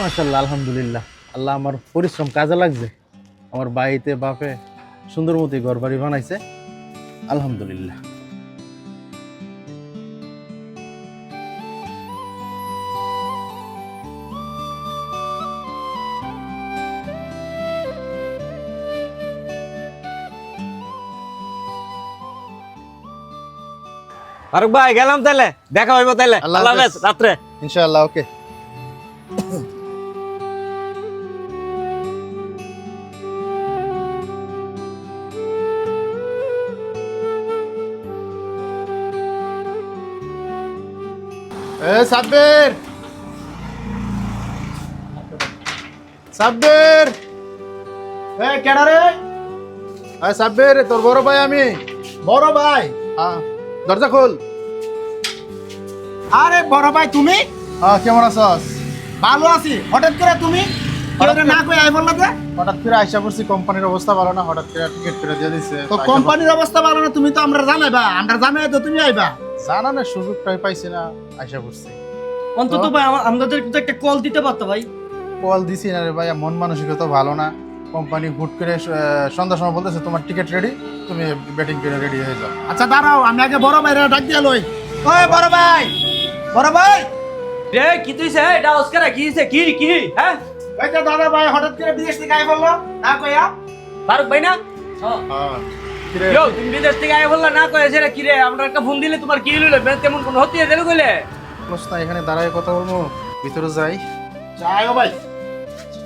মাশাআল্লাহ, আলহামদুলিল্লাহ। আল্লাহ আমার পরিশ্রম কাজে লাগছে। আমার বাড়িতে বাপে সুন্দর মতো ঘর বাড়ি বানাইছে, আলহামদুলিল্লাহ। ফারুক ভাই গেলাম তাহলে, দেখা হইব তাহলে। আল্লাহ আল্লাহ হাফেজ। হাফেজ, রাত্রে। ইনশাআল্লাহ, ওকে। সাব্বির, সাব্বির, কেডা রে? সাব্বির, তোর বড় ভাই আমি। বড় ভাই? দরজা খোল। আরে বড় ভাই তুমি? কেমন আছস? ভালো আছি। হঠাৎ করে তুমি কেউরে না কই আই বললা যে? হঠাৎ করে আইসা পড়ছি, কোম্পানির অবস্থা ভালো না, হঠাৎ করে টিকিট করে দিয়ে দিছে। তো কোম্পানির অবস্থা ভালো না, তুমি তো আমরা জানাইবা, আমরা জানাই তো তুমি আইবা। জানানোর সুযোগটাই পাইছি না, আইসা পড়ছি। অন্তত ভাই আমাদের কিন্তু একটা কল দিতে পারতো ভাই। কল দিছি না রে ভাই, মন মানসিকতা ভালো না। কোম্পানি হুট করে সন্ধ্যার সময় বলতেছে তোমার টিকিট রেডি, তুমি ব্যাটিং করে রেডি হয়ে যাও। আচ্ছা দাঁড়াও, আমি আগে বড় ভাইরে ডাক দিয়া লই। ওই বড় ভাই, বড় ভাই, রে কি তুইছে? এটা অস্কার কি হইছে? কি কি হ্যাঁ? ওই যে দাদা ভাই হঠাৎ করে বিদেশ থেকে আই বললো না কইয়া। ফারুক ভাই না? হ্যাঁ, কি রে? ইয়ো, তুমি বিদেশ থেকে আয় বললা না কয়েছে রে? কি রে, আমরা একটা ফোন দিলে তোমার কি হইলো? তেমন কোন হতে দেন কইলে? প্রশ্ন এখানে দাঁড়ায় কথা বলবো, ভিতরে যাই। যাইও ভাই।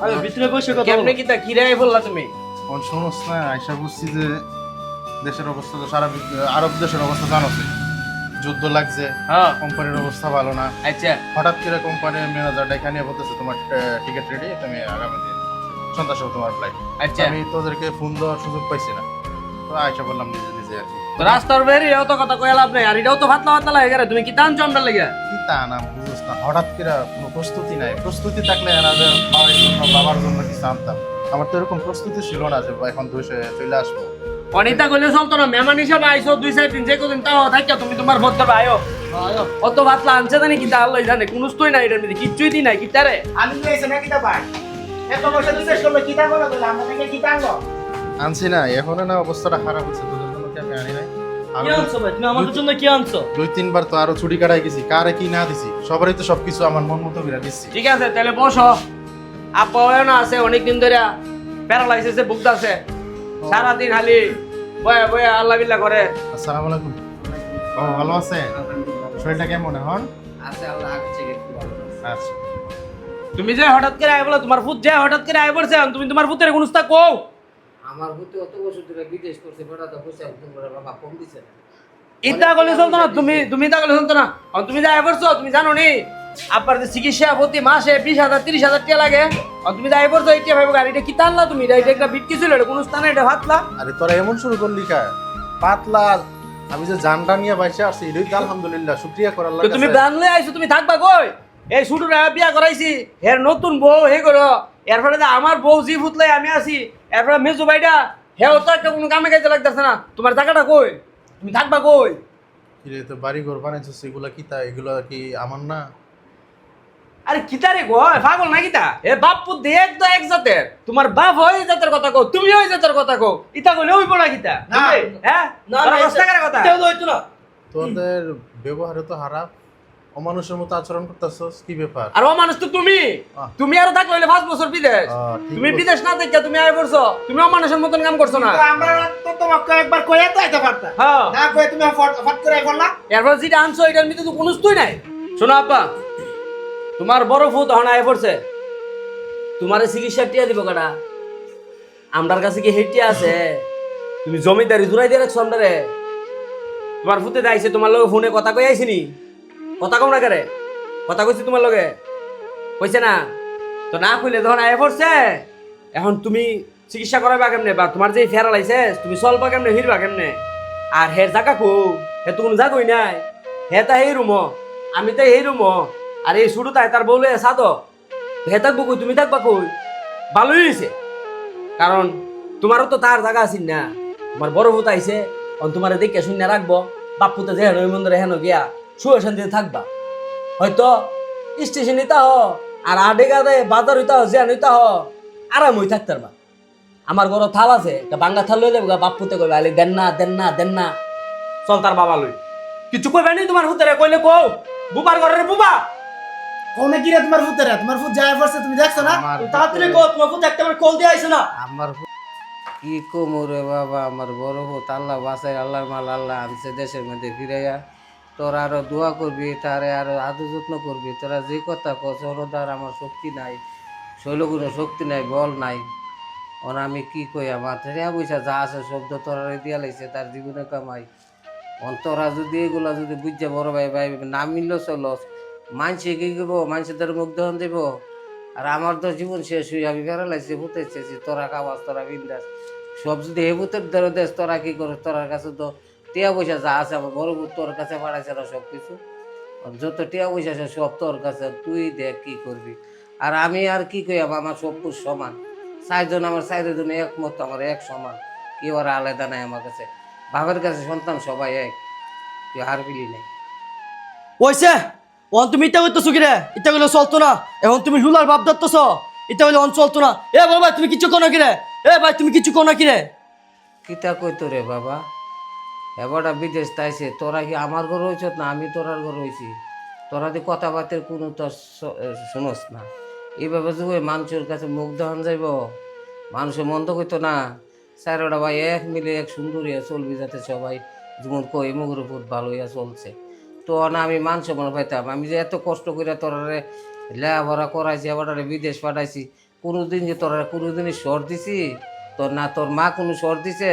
আরে ভিতরে বসে কথা কেমনে বলো। কি তা কি রে বললা তুমি? কোন শুনোস না, আইসা বুঝছি যে দেশের অবস্থা তো সারা আরব দেশের অবস্থা জানোস, যুদ্ধ লাগছে, হ্যাঁ। কোম্পানির অবস্থা ভালো না। আচ্ছা। হঠাৎ করে কোম্পানির ম্যানেজারটা এখানে বলতেছে তোমার টিকিট রেডি, তুমি আগামী দিন সন্ধ্যার সময় তোমার ফ্লাইট। আচ্ছা। আমি তোদেরকে ফোন দেওয়ার সুযোগ পাইছি না, তো আইসা বললাম নিজে নিজে আর কি। তো রাস্তার বেরি অত কথা কইয়া লাভ নাই। আর এটাও তো ভাতলা ভাতলা লাগে রে। তুমি কি টানছো আমরা লাগা? কি তা না বুঝছ না, হঠাৎ করে কোনো প্রস্তুতি নাই। প্রস্তুতি থাকলে এরা যে খাওয়ার জন্য বাবার জন্য কিছু আনতাম, আমার তো এরকম প্রস্তুতি ছিল না যে এখন ধুয়ে চলে আসবো। অনিতা কইলে চলতো না, মেহমান হিসাবে আইছো 2-4 দিন, যে কদিন তাও থাকিয়া তুমি তোমার ভোট করবে আয়ো। অত ভাতলা আনছে জানি কি তা আল্লাহ জানে, কোন স্তই নাই এটার মধ্যে, কিচ্ছুই দি নাই কিটারে। আমি নিয়েছি না কিতা ভাই? এত বছর বিদেশ করলো কিতা বলো বলে আমরা থেকে কিতা আনলো? আনছি না, এখন না অবস্থাটা খারাপ হচ্ছে, তোদের জন্য কি আমি আনি নাই? কি আনছো ভাই? তুমি আমাদের জন্য কি আনছো? 2-3 বার তো আরো ছুটি কাটাই গেছি, কারে কি না দিছি, সবারই তো সবকিছু আমার মন মতো করে দিচ্ছি। ঠিক আছে তাহলে বসো। আপা না আছে অনেকদিন ধরে প্যারালাইসিসে ভুগতাছে, সারাদিন খালি বয়া বয়া আল্লাহ বিল্লাহ করে। আসসালামু আলাইকুম। ও ভালো আছে? শরীরটা কেমন এখন? আছে আল্লাহ আগেছে একটু ভালো। আচ্ছা, তুমি যে হঠাৎ করে আই বলো, তোমার ফুট যে হঠাৎ করে আই পড়ছে, তুমি তোমার ফুটের কোন উস্তা কও। আমার হতে অত বছর ধরে বিদেশ করছে, বেটা তো পয়সা তোমরা বাবা কম দিছে না। ইতা গলে চলতো না, তুমি তা গলে চলতো না। আর তুমি যা আই পড়ছো, তুমি জানো নি আপনার যে চিকিৎসা প্রতি মাসে 20,000-30,000 টাকা লাগে। আর তুমি যা আই পড়ছো এইটা ভাইবো গাড়িটা কি টানলা তুমি? এটা একটা বিট কি ছিল? এটা কোন স্থানে এটা ভাতলা? আরে তোরা এমন শুরু করলি কা? পাতলা, আমি যে জানটা নিয়ে বাইসে আসছি, এটাই তো আলহামদুলিল্লাহ, শুকরিয়া করার তো লাগে। তুমি জানলে আইছো, তুমি থাকবা কই? এই শুটুরা বিয়া করাইছি, এর নতুন বউ হে করো, এরপরে যে আমার বউ জি ফুটলাই আমি আছি, এরপরে মেজু ভাইটা হেও তো একটা কোনো কামে কাজে লাগতেছে না। তোমার জায়গাটা কই? তুমি থাকবা কই? তো বাড়ি ঘর বানাইছো, এগুলা কি তা? এগুলা কি আমার না? আরে কিতারে গো, পাগল না কিতা? এ বাপ পুত এক তো এক জাতের, তোমার বাপ ওই জাতের কথা কও, তুমি ওই জাতের কথা কও, ইতা কইলে ওই পড়া কিতা? না। হ্যাঁ না তোরা না, রাস্তাঘাটের কথা এটাও তো হইতো না। তোদের ব্যবহারে তো খারাপ, অমানুষের মতো আচরণ করতেছস, কি ব্যাপার? আর ও মানুষ তো তুমি, তুমি আরো থাকলে হইলে 5 বছর বিদেশ, ঠিক তুমি বলছো। বিদেশ না থেকে তুমি আয় করছো, তুমি অমানুষের মতন কাম করছো না। তো আমরা তো তোমাকে একবার কইয়া তো আইতে পারতাম। হ্যাঁ। না কইয়া তুমি ফট করে আই বললা। এরপর যেটা আনছো এটার মধ্যে তো কোনো স্তই নাই। শোনো আব্বা, তোমার বড় ফুট হন আয় পড়ছে, তোমার চিকিৎসা টিয়া দিব কাটা? আমরার কাছে কি হেটিয়া আছে? তুমি জমিদারি জুড়াই দিয়ে রাখছো আমরারে। তোমার ফুটে যাইছে, তোমার লগে ফোনে কথা কই আইছিনি? কথা কও না কেরে? কথা কইছি তোমার লগে? কইছে না? তো না কইলে যখন আয় পড়ছে, এখন তুমি চিকিৎসা করাবা কেমনে? বা তোমার যে ফেরা লাইছে তুমি চলবা কেমনে, ফিরবা কেমনে? আর হের জায়গা কো, হে তো কোনো জায়গাই নাই। হে তা এই রুম, আমি তো এই রুম, আর এই শুরু তাই তার বলে সাদ। হে থাকবো কই, তুমি থাকবা কই? ভালোই হয়েছে, কারণ তোমারও তো তার জায়গা আছিস না। তোমার বড় ভূত আইছে, তোমার দেখে শূন্য রাখবো, বাপুতে যে হেন মন্দিরে হেন গিয়া সুখ শান্তিতে থাকবা। হয়তো স্টেশনে তাও আর আডে গাদে বাজার হইতা হ জিয়ান হইতা হ আরাম হই থাকতার বা আমার ঘর থাল আছে একটা বাঙ্গা থাল লই দেব বাপুতে কইবা আলে দেন না দেন না দেন না চল তার বাবা লই কিছু কইবা নি তোমার হুতরে কইলে কও বুবার ঘরের বুবা কোনে কি রে তোমার ফুতেরা তোমার ফুত যায় পড়ছে তুমি দেখছো না আমার তাড়াতাড়ি কর তোমার ফুট একটা কল দিয়ে আইছে না আমার কি কমু রে বাবা, আমার বড় ফুত আল্লাহ বাঁচাই, আল্লাহর মাল আল্লাহ আনছে দেশের মধ্যে ফিরাইয়া। তোরা আরো দোয়া করবি, তারে আরো আদর যত্ন করবি। তোরা যে কথা কস ওর আমার শক্তি নাই, শৈলগুলো শক্তি নাই, বল নাই। ওর আমি কি কই, আমার টেয়া পয়সা যা আছে শব্দ তোরা দিয়া লাইছে তার জীবনে কামাই। তোরা যদি এগুলা যদি বুঝছে বড় ভাই ভাই না মিললো চলস, মানসে কি করবো, মানুষের দ্বারা মুখ দহন দেব। আর আমার তো জীবন শেষ হয়ে আমি বেড়ালাইছি, ভূতের চেয়েছি। তোরা খাওয়াস, তোরা বিন্দাস, সব যদি এ ভূতের দ্বারা দেশ, তোরা কি করস? তোর কাছে তো টিয়া পয়সা যা আছে, আমার বড় ভূত তোর কাছে পাঠাইছে না সব কিছু। যত টিয়া পয়সা আছে সব তোর কাছে, তুই দেখ কি করবি। আর আমি আর কি কই, আমার সব কুছ সমান। চারজন আমার চারজন একমত, আমার এক সমান, কেউ আর আলাদা নাই আমার কাছে। বাবার কাছে সন্তান সবাই এক, তুই হার বিলি নাই। ওইছে অন তুমি ইটা করতেছো কি রে? ইটা করলে চলতো না। এখন তুমি লুলার ভাব ধরতেছ, ইটা করলে অন চলতো না। এ বড় ভাই তুমি কিছু কোনা কি রে? এ ভাই তুমি কিছু কোনা কি রে? কিতা কইতো রে বাবা, এবারটা বিদেশ তাইছে, তোরা কি আমার ঘর হয়েছ না আমি তোরার ঘর হয়েছি? তোরা দি কথাবার্তার কোনো তো শুনোস না। এইভাবে যে ওই মানুষের কাছে মুখ দেখান যাইব, মানুষের মন্দ কইতো না। স্যারটা ভাই এক মিলে এক সুন্দর হইয়া চলবি, যাতে সবাই যেমন কই মুখের উপর ভালো হইয়া চলছে। তো না আমি মানুষ মনে পাইতাম, আমি যে এত কষ্ট করে তোরারে লেখাপড়া করাইছি, এবারে বিদেশ পাঠাইছি, কোনোদিন যে তোরা কোনোদিনই সর দিছি? তোর না তোর মা কোনো সর দিছে?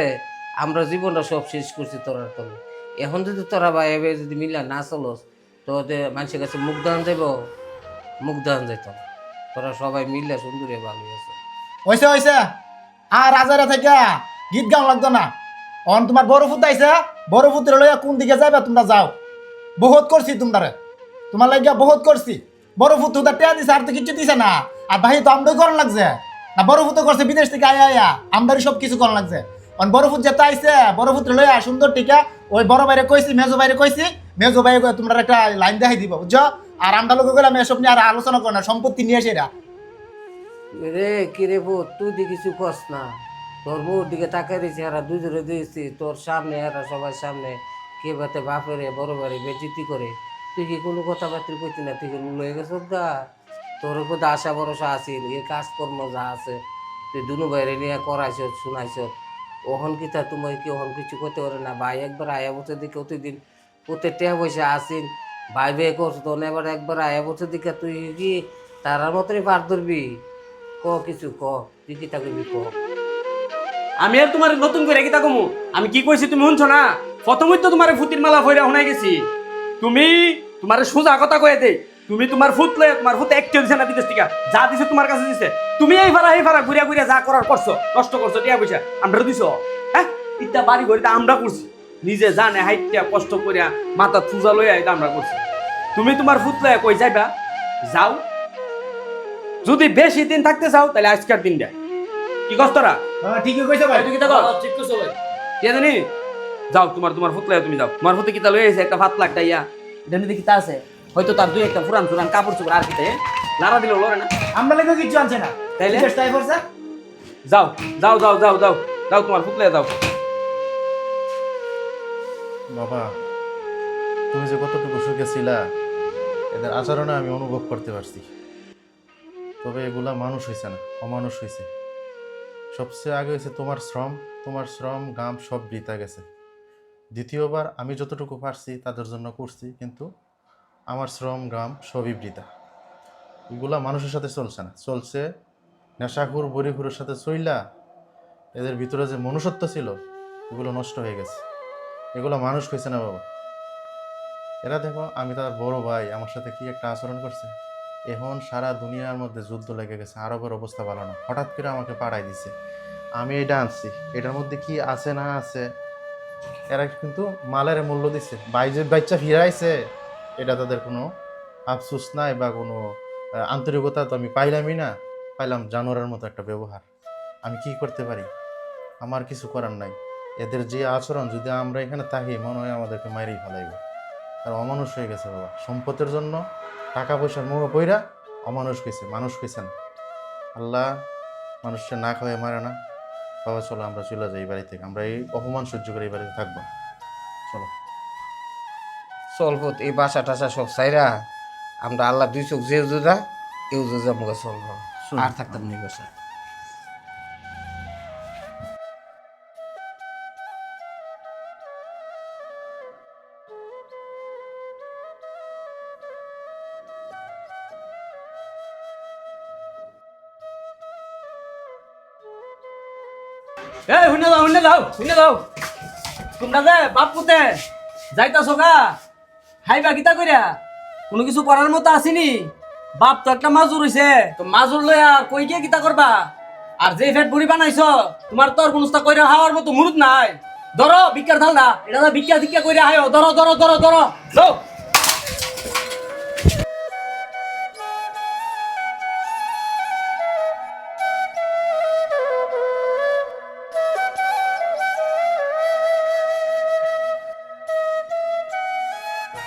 আমরা জীবনটা সব শেষ করছি তোরার তলে। এখন যদি তোরা ভাই এভাবে যদি মিলা না চলস, তোদের মানুষের কাছে মুখ দান যাইব, মুখ দান যাইত। তোরা সবাই মিললে সুন্দর ভালো আছে। হইছে হইছে আর রাজারা থেকে গীত গান লাগতো না। অন তোমার বড় ফুত আইছে, বড় ফুতের লইয়া কোন দিকে যাবে তোমরা যাও। বহুত করছি তোমরা, তোমার লাগিয়া বহুত করছি। বড় ফুত তো টেয়া দিছে, আর তো কিছু দিছে না। আর ভাই তো আমদানি করার লাগছে না, বড় ফুত করছে বিদেশ থেকে আয়া আয়া আমদানি সব কিছু করার লাগছে। অন বড় ফুত যেতে আইছে, বড় ফুতের লইয়া সুন্দর টিকা ওই বড় বাইরে কইছি, মেজো বাইরে কইছি, মেজো বাইরে তোমরা একটা লাইন দেখাই দিব বুঝছো। আর আমরা লোক গেলাম এসব নিয়ে আর আলোচনা করো না, সম্পত্তি নিয়ে এসে এরা। রে কি রে বউ, তুই দি কিছু কস না। তোর বউর দিকে তাকাই দিয়েছি, এরা দুজনে দিয়েছি তোর সামনে, এরা সবার সামনে কে বাতে বাপেরে বড় বাড়ি বেজিতি করে। তুই কি কোনো কথাবার্তা কইতি না? তুই কি লয়ে গেছ গা? তোর উপর আশা ভরসা আছিল, এই কাজকর্ম যা আছে তুই দুনু বাইরে নিয়ে করাইছ, শুনাইছ। ওহন কি তা তোমার কি ওহন কিছু করতে পারে না? ভাই একবার আয়া বছর দিকে প্রতিদিন প্রত্যেক টাকা পয়সা আসিন, ভাই বে করছো তো এবার একবার আয়া বছর দিকে তুই কি তারার মতনই পার ধরবি? ক কিছু ক, তুই কি তা করবি ক। আমি আর তোমার নতুন করে কিতা কমু? আমি কি কইছি তুমি শুনছো না? প্রথমই তো তোমার ফুটির মালা ফইরা শুনাই গেছি। তুমি তোমার সোজা কথা কয়ে দে, তুমি তোমার ফুট লয়ে তোমার ফুট একটিও দিছে না বিদেশ থেকে, যা দিছে তোমার কাছে দিছে। তুমি এই ফারা ঘুরিয়া ঘুরিয়া যা করার করছো, নষ্ট করছো টিয়া পয়সা, আমরা দিছো। হ্যাঁ, ইত্যা বাড়ি ঘড়িতে আমরা করছি, নিজে জানে হাইটিয়া কষ্ট করিয়া মাথা থুজা লইয়া এটা আমরা করছি। তুমি তোমার ফুট লয়ে কই যাইবা যাও, যদি বেশি দিন থাকতে চাও তাহলে আজকের দিন দেয়। কি কস তোরা? ঠিকই কইছে ভাই। তুই কিতা কর? ঠিক করছো ভাই। কে জানি যাও, তোমার ফুট লয়ে তুমি যাও। তোমার ফুটে কিতা লয়ে এসে একটা ভাত লাগটা ইয়া এটা নিতে কিতা আছে, হয়তো তার দুই একটা পুরান পুরান কাপড় চোপড় আর কিতে লারা দিল লরে না। আমরা লেগে কিছু আনছে না, তাইলে? বিদেশ তাই করছে। যাও যাও যাও যাও যাও যাও, তোমার ফুট লয়ে যাও। বাবা, তুমি যে কতটুকু সুখে ছিলা এদের আচরণে আমি অনুভব করতে পারছি। তবে এগুলা মানুষ হয়েছে না, অমানুষ হয়েছে। সবচেয়ে আগে হয়েছে তোমার শ্রম ঘাম সব বৃথা গেছে। দ্বিতীয়বার আমি যতটুকু পারছি তাদের জন্য করছি, কিন্তু আমার শ্রম ঘাম সবই বৃথা। এগুলা মানুষের সাথে চলছে না, চলছে নেশাখুর বড়িখুরের সাথে চইলা। এদের ভিতরে যে মনুষ্যত্ব ছিল এগুলো নষ্ট হয়ে গেছে। এগুলো মানুষ হয়েছে না বাবা। এরা দেখো, আমি তার বড় ভাই, আমার সাথে কি একটা আচরণ করছে। এখন সারা দুনিয়ার মধ্যে যুদ্ধ লেগে গেছে, আরবের অবস্থা ভালো না, হঠাৎ করে আমাকে পাঠাই দিছে। আমি এটা আনছি, এটার মধ্যে কি আছে না আছে। এরা কিন্তু মালের মূল্য দিছে, বাচ্চা ফিরাইছে, এটা তাদের কোনো আফসোস নাই বা কোনো আন্তরিকতা তো আমি পাইলামই না। পাইলাম জানোয়ারের মতো একটা ব্যবহার। আমি কি করতে পারি? আমার কিছু করার নাই। এদের যে আচরণ, যদি আমরা এখানে থাকি মনে হয় আমাদেরকে মাইরেই ফেলাইবে। আর অমানুষ হয়ে গেছে বাবা। সম্পদের জন্য, টাকা পয়সার মোহ পইরা অমানুষ হয়েছে, মানুষ হয়েছে না। আল্লাহ মানুষকে না খাওয়াই মারে না। বাবা চলো আমরা চলে যাই এই বাড়ি থেকে, আমরা এই অপমান সহ্য করে এই বাড়িতে থাকবো না। চলো। চলবো এই বাসা টাসা সব সাইরা আমরা আল্লাহ দুই চোখ যে জোজা কেউ জোজা মুখে চলবো, আর থাকতাম না এই বাসা। এই হুনে দাও তোমরা যে বাপ পুতে যাইতাছো গা হাইবা কিতা কইরা কোনো কিছু করার মতো আসিনি। বাপ তো একটা মাজুর হইছে, তো মাজুর লইয়া কই গিয়ে কিতা করবা? আর যে ফেট বুড়ি বানাইছো তোমার তোর কোনটা কইরা খাওয়ার মতো মুরুদ নাই। ধরো ভিক্ষার থালটা, এটা তো ভিক্ষা ধিক্ষা কইরা হায়ো, ধরো ধরো ধরো ধরো লো।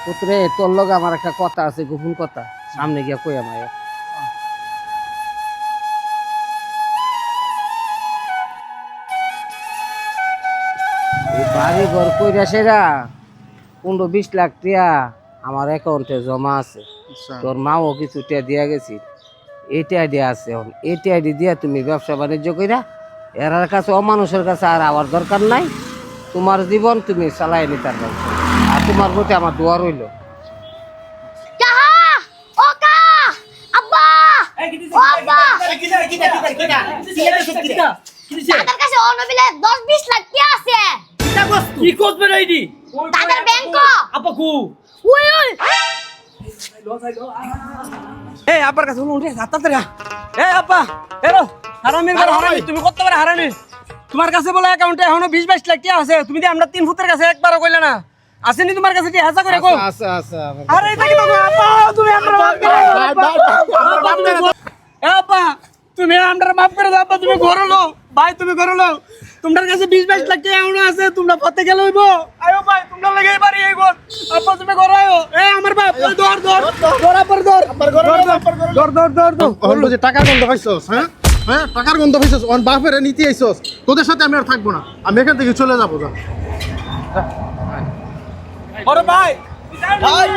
পুত্রে তোর লগে আমার একটা কথা আছে, গোপন কথা, সামনে গিয়া কই আমায়। এই বাড়ি ঘর কইরা সেরা 15-20 লাখ টিয়া আমার অ্যাকাউন্টে জমা আছে। তোর মাও কিছু টিয়া দিয়া গেছি, এইটা আইডিয়া আছে। এখন এইটা আইডি দিয়া তুমি ব্যবসা বাণিজ্য কইরা এরার কাছে অমানুষের কাছে আর আবার দরকার নাই। তোমার জীবন তুমি চালাই নিতে পারবে, আর তোমার প্রতি আমার দোয়া রইল। তাদের কাছে অনবিলে 10-20 লাখ কি আছে? কি করবে রাইডি তাদের ব্যাংক আপা কু ওই ওই এই আপার কাছে উঠে যাত্রা রে। এই আপা এরো হারামির ঘর হারামি, তুমি কত বড় হারামি? তোমার কাছে বলে অ্যাকাউন্টে এখনো 20-22 লাখ টাকা আছে, তুমি দি আমরা 3 ফুটের কাছে একবারও কইলে না। আসেনি তোমার কাছে কি হাসা করে কো? আচ্ছা আচ্ছা আরে এটা কি বাবা? আপা তুমি আমরা মাফ করে দাও। এ আপা তুমি আমরা মাফ করে দাও। আপা তুমি ঘর লো, ভাই তুমি ঘর লো। তোমার কাছে 20-22 লাখ টাকা এখনো আছে, তোমরা পথে গেলে হইবো। আয়ো ভাই তোমরা লাগে এবারে এই ঘর। আপা তুমি ঘর আয়ো। এ আমার বাপ দৌড় দৌড় দৌড় আপা দৌড় বললো যে টাকার গন্ধ পাইছস, হ্যাঁ হ্যাঁ টাকার গন্ধ পাইছস, ওর বাপের নিতে আইছস, তোদের সাথে আমি আর থাকবো না, আমি এখান থেকে চলে যাবো। যা বড় ভাই ভাই